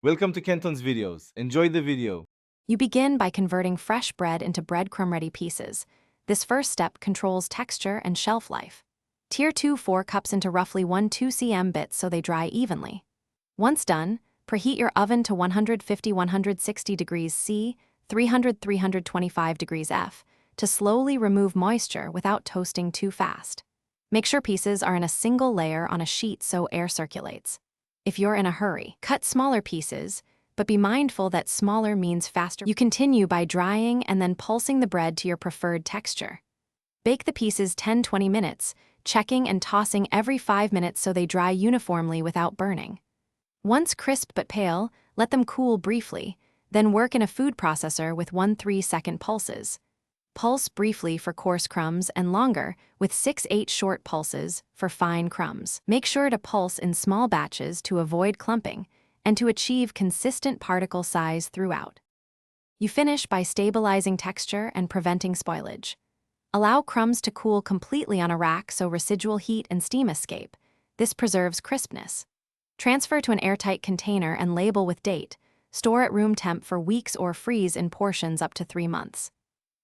Welcome to Kenton's videos. Enjoy the video. You begin by converting fresh bread into breadcrumb-ready pieces. This first step controls texture and shelf life. Tier 2 4 cups into roughly 1 2 cm bits so they dry evenly. Once done, preheat your oven to 150-160 degrees C, 300-325 degrees F, to slowly remove moisture without toasting too fast. Make sure pieces are in a single layer on a sheet so air circulates. If you're in a hurry, cut smaller pieces, but be mindful that smaller means faster. You continue by drying and then pulsing the bread to your preferred texture. Bake the pieces 10-20 minutes, checking and tossing every 5 minutes so they dry uniformly without burning. Once crisp but pale, let them cool briefly, then work in a food processor with 1-3-second pulses. Pulse briefly for coarse crumbs and longer with 6-8 short pulses for fine crumbs. Make sure to pulse in small batches to avoid clumping and to achieve consistent particle size throughout. You finish by stabilizing texture and preventing spoilage. Allow crumbs to cool completely on a rack so residual heat and steam escape. This preserves crispness. Transfer to an airtight container and label with date. Store at room temp for weeks or freeze in portions up to 3 months.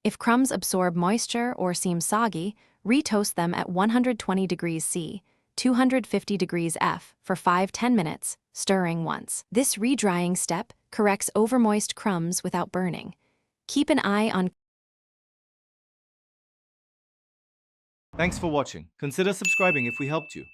If crumbs absorb moisture or seem soggy, retoast them at 120 degrees C, 250 degrees F for 5-10 minutes, stirring once. This redrying step corrects overmoist crumbs without burning. Keep an eye on. Thanks for watching. Consider subscribing if we helped you.